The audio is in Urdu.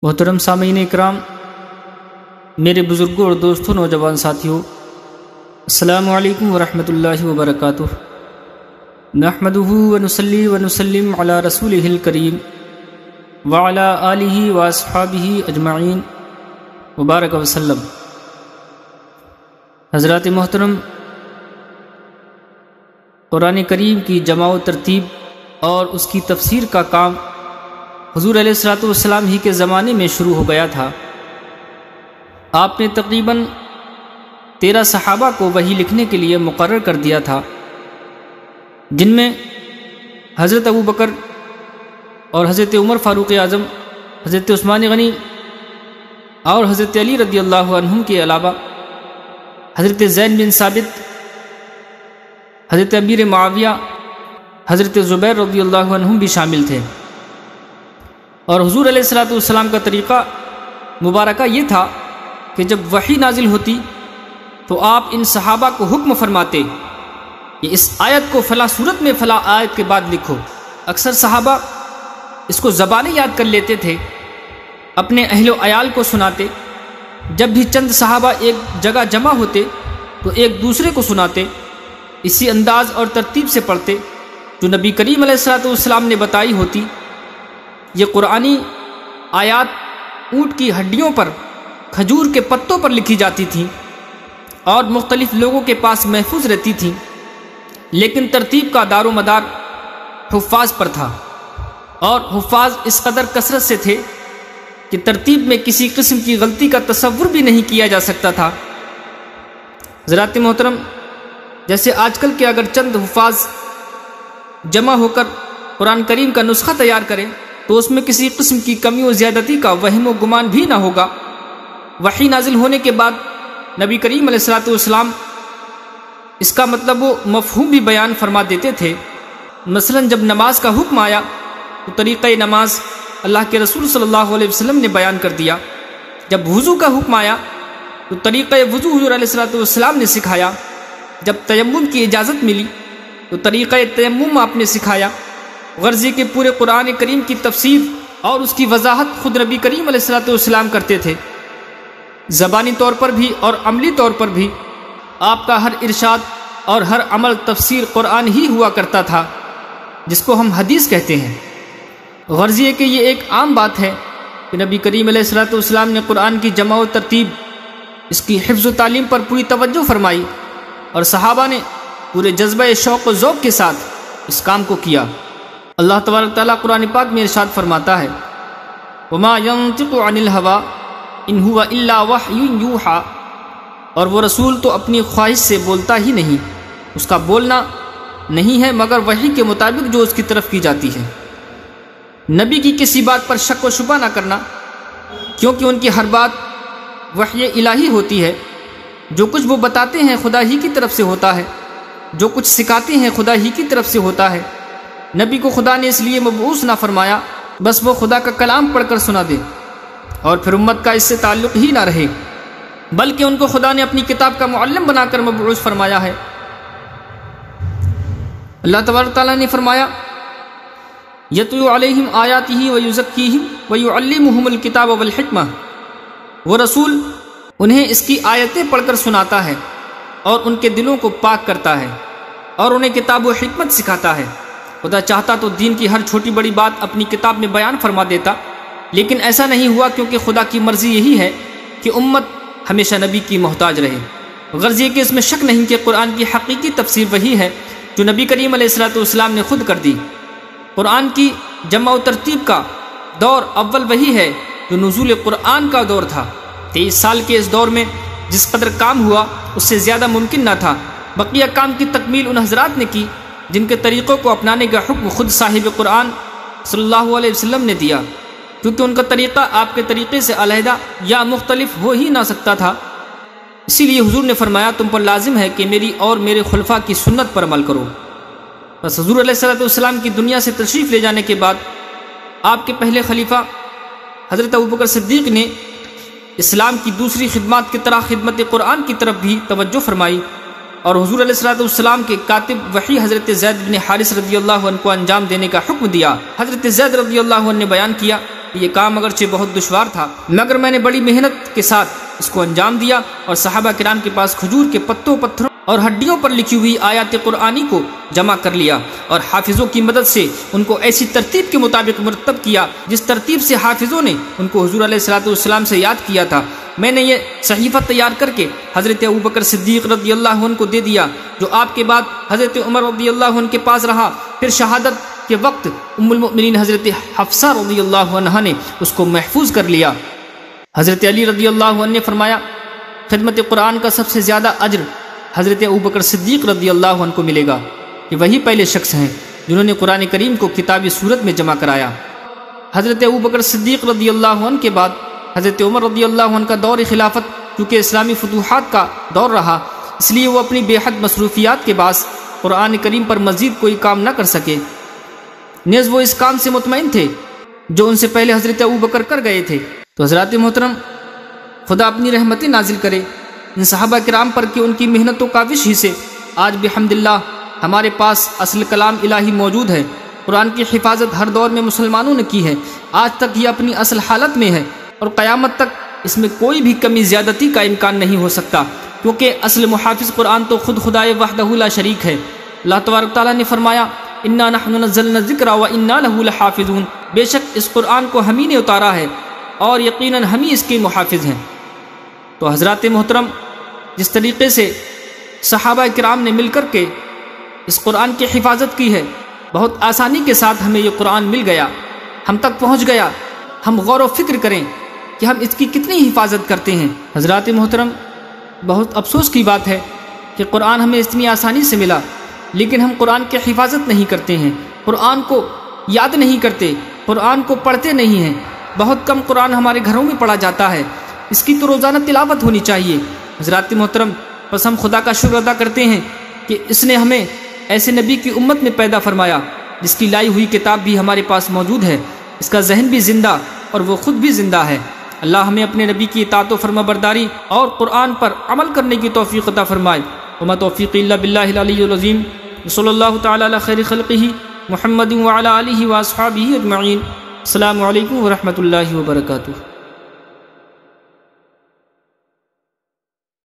محترم سامعین اکرام، میرے بزرگوں اور دوستوں، نوجوان ساتھیوں، السلام علیکم ورحمۃ اللہ وبرکاتہ۔ نحمدہ ونصلی ونسلم علی رسولہ الکریم وعلی آلہ واصحابہ اجمعین وبارک وسلم۔ حضرات محترم، قرآن کریم کی جمع و ترتیب اور اس کی تفسیر کا کام حضور علیہ الصلوۃ والسلام ہی کے زمانے میں شروع ہو گیا تھا۔ آپ نے تقریباً 13 صحابہ کو وحی لکھنے کے لیے مقرر کر دیا تھا، جن میں حضرت ابو بکر اور حضرت عمر فاروق اعظم، حضرت عثمان غنی اور حضرت علی رضی اللہ عنہم کے علاوہ حضرت زید بن ثابت، حضرت امیر معاویہ، حضرت زبیر رضی اللہ عنہم بھی شامل تھے۔ اور حضور علیہ الصلوۃ والسلام کا طریقہ مبارکہ یہ تھا کہ جب وحی نازل ہوتی تو آپ ان صحابہ کو حکم فرماتے کہ اس آیت کو فلاں صورت میں فلاں آیت کے بعد لکھو۔ اکثر صحابہ اس کو زبانیں یاد کر لیتے تھے، اپنے اہل و عیال کو سناتے۔ جب بھی چند صحابہ ایک جگہ جمع ہوتے تو ایک دوسرے کو سناتے، اسی انداز اور ترتیب سے پڑھتے جو نبی کریم علیہ الصلوۃ والسلام نے بتائی ہوتی۔ یہ قرآنی آیات اونٹ کی ہڈیوں پر، کھجور کے پتوں پر لکھی جاتی تھیں اور مختلف لوگوں کے پاس محفوظ رہتی تھیں، لیکن ترتیب کا دار و مدار حفاظ پر تھا، اور حفاظ اس قدر کثرت سے تھے کہ ترتیب میں کسی قسم کی غلطی کا تصور بھی نہیں کیا جا سکتا تھا۔ حضرات محترم، جیسے آج کل کے اگر چند حفاظ جمع ہو کر قرآن کریم کا نسخہ تیار کریں تو اس میں کسی قسم کی کمی و زیادتی کا وہم و گمان بھی نہ ہوگا۔ وحی نازل ہونے کے بعد نبی کریم علیہ الصلوۃ والسلام اس کا مطلب و مفہوم بھی بیان فرما دیتے تھے۔ مثلا جب نماز کا حکم آیا تو طریقہ نماز اللہ کے رسول صلی اللہ علیہ وسلم نے بیان کر دیا۔ جب وضو کا حکم آیا تو طریقہ وضو حضور علیہ الصلوۃ والسلام نے سکھایا۔ جب تیمم کی اجازت ملی تو طریقہ تیمم آپ نے سکھایا۔ غرض یہ کہ پورے قرآن کریم کی تفسیر اور اس کی وضاحت خود نبی کریم علیہ الصلوۃ والسلام کرتے تھے۔ زبانی طور پر بھی اور عملی طور پر بھی آپ کا ہر ارشاد اور ہر عمل تفسیر قرآن ہی ہوا کرتا تھا، جس کو ہم حدیث کہتے ہیں۔ غرض یہ کہ یہ ایک عام بات ہے کہ نبی کریم علیہ الصلوۃ والسلام نے قرآن کی جمع و ترتیب، اس کی حفظ و تعلیم پر پوری توجہ فرمائی، اور صحابہ نے پورے جذبہ شوق و ذوق کے ساتھ اس کام کو کیا۔ اللہ تبارک تعالیٰ قرآن پاک میں ارشاد فرماتا ہے، وَمَا يَنطِقُ عَنِ الْهَوَىٰ إِنْ هُوَ إِلَّا وَحْيٌ يُوحَىٰ، اور وہ رسول تو اپنی خواہش سے بولتا ہی نہیں، اس کا بولنا نہیں ہے مگر وحی کے مطابق جو اس کی طرف کی جاتی ہے۔ نبی کی کسی بات پر شک و شبہ نہ کرنا، کیونکہ ان کی ہر بات وحی الہی ہوتی ہے۔ جو کچھ وہ بتاتے ہیں خدا ہی کی طرف سے ہوتا ہے، جو کچھ سکھاتے ہیں خدا ہی کی طرف سے ہوتا ہے۔ نبی کو خدا نے اس لیے مبعوث نہ فرمایا بس وہ خدا کا کلام پڑھ کر سنا دے اور پھر امت کا اس سے تعلق ہی نہ رہے، بلکہ ان کو خدا نے اپنی کتاب کا معلم بنا کر مبعوث فرمایا ہے۔ اللہ تبارک تعالیٰ نے فرمایا، یتلو علیہم آیاتہ ویزکیہم ویعلمہم الکتاب والحکمہ، وہ رسول انہیں اس کی آیتیں پڑھ کر سناتا ہے اور ان کے دلوں کو پاک کرتا ہے اور انہیں کتاب و حکمت سکھاتا ہے۔ خدا چاہتا تو دین کی ہر چھوٹی بڑی بات اپنی کتاب میں بیان فرما دیتا، لیکن ایسا نہیں ہوا، کیونکہ خدا کی مرضی یہی ہے کہ امت ہمیشہ نبی کی محتاج رہے۔ غرض یہ کہ اس میں شک نہیں کہ قرآن کی حقیقی تفسیر وہی ہے جو نبی کریم علیہ الصلوۃ والسلام نے خود کر دی۔ قرآن کی جمع و ترتیب کا دور اول وہی ہے جو نزول قرآن کا دور تھا۔ 23 سال کے اس دور میں جس قدر کام ہوا اس سے زیادہ ممکن نہ تھا۔ بقیہ کام کی تکمیل ان حضرات نے کی جن کے طریقوں کو اپنانے کا حکم خود صاحب قرآن صلی اللہ علیہ وسلم نے دیا، کیونکہ ان کا طریقہ آپ کے طریقے سے علیحدہ یا مختلف ہو ہی نہ سکتا تھا۔ اسی لیے حضور نے فرمایا، تم پر لازم ہے کہ میری اور میرے خلفاء کی سنت پر عمل کرو۔ بس حضور علیہ الصلوۃ والسلام کی دنیا سے تشریف لے جانے کے بعد آپ کے پہلے خلیفہ حضرت ابوبکر صدیق نے اسلام کی دوسری خدمات کی طرح خدمت قرآن کی طرف بھی توجہ فرمائی، اور حضور علیہ الصلوۃ والسلام کے کاتب وحی حضرت زید بن حارث رضی اللہ عنہ کو انجام دینے کا حکم دیا۔ حضرت زید رضی اللہ عنہ نے بیان کیا یہ کام اگرچہ بہت دشوار تھا مگر میں نے بڑی محنت کے ساتھ اس کو انجام دیا اور صحابہ کرام کے پاس کھجور کے پتوں پتھروں اور ہڈیوں پر لکھی ہوئی آیات قرآنی کو جمع کر لیا اور حافظوں کی مدد سے ان کو ایسی ترتیب کے مطابق مرتب کیا جس ترتیب سے حافظوں نے ان کو حضور علیہ الصلوۃ والسلام سے یاد کیا تھا۔ میں نے یہ صحیفہ تیار کر کے حضرت ابوبکر صدیق رضی اللہ عنہ کو دے دیا جو آپ کے بعد حضرت عمر رضی اللہ عنہ کے پاس رہا۔ پھر شہادت کے وقت ام المؤمنین حضرت حفصہ رضی اللہ عنہا نے اس کو محفوظ کر لیا۔ حضرت علی رضی اللہ عنہ نے فرمایا خدمت قرآن کا سب سے زیادہ اجر حضرت ابوبکر صدیق رضی اللہ عنہ کو ملے گا، یہ وہی پہلے شخص ہیں جنہوں نے قرآن کریم کو کتابی صورت میں جمع کرایا۔ حضرت ابوبکر صدیق رضی اللہ عنہ کے بعد حضرت عمر رضی اللہ عنہ کا دور خلافت کیونکہ اسلامی فتوحات کا دور رہا، اس لیے وہ اپنی بے حد مصروفیات کے باعث قرآن کریم پر مزید کوئی کام نہ کر سکے، نیز وہ اس کام سے مطمئن تھے جو ان سے پہلے حضرت ابوبکر کر گئے تھے۔ تو حضرات محترم، خدا اپنی رحمتیں نازل کرے ان صحابہ کرام پر کہ ان کی محنت و کاوش ہی سے آج بحمداللہ ہمارے پاس اصل کلام الہی موجود ہے۔ قرآن کی حفاظت ہر دور میں مسلمانوں نے کی ہے، آج تک یہ اپنی اصل حالت میں ہے اور قیامت تک اس میں کوئی بھی کمی زیادتی کا امکان نہیں ہو سکتا، کیونکہ اصل محافظ قرآن تو خود خدائے وحدہ لا شریک ہے۔ اللہ تبارک تعالیٰ نے فرمایا انا نحن نزلنا الذکر وانا له لحافظون، بے شک اس قرآن کو ہم ہی نے اتارا ہے اور یقیناً ہم ہی اس کے محافظ ہیں۔ تو حضرات محترم، جس طریقے سے صحابہ کرام نے مل کر کے اس قرآن کی حفاظت کی ہے، بہت آسانی کے ساتھ ہمیں یہ قرآن مل گیا، ہم تک پہنچ گیا۔ ہم غور و فکر کریں کہ ہم اس کی کتنی حفاظت کرتے ہیں۔ حضرات محترم، بہت افسوس کی بات ہے کہ قرآن ہمیں اتنی آسانی سے ملا لیکن ہم قرآن کی حفاظت نہیں کرتے ہیں، قرآن کو یاد نہیں کرتے، قرآن کو پڑھتے نہیں ہیں۔ بہت کم قرآن ہمارے گھروں میں پڑھا جاتا ہے، اس کی تو روزانہ تلاوت ہونی چاہیے۔ حضرات محترم، بس ہم خدا کا شکر ادا کرتے ہیں کہ اس نے ہمیں ایسے نبی کی امت میں پیدا فرمایا جس کی لائی ہوئی کتاب بھی ہمارے پاس موجود ہے، اس کا ذہن بھی زندہ اور وہ خود بھی زندہ ہے۔ اللہ ہمیں اپنے نبی کی اطاعت و فرما برداری اور قرآن پر عمل کرنے کی توفیق عطا فرمائے۔ وما توفیق الا باللہ العلی العظیم، صلی اللہ تعالی علی خیر خلقہ محمد وعلی آلہ واصحابہ اجمعین۔ السلام علیکم ورحمۃ اللہ وبرکاتہ۔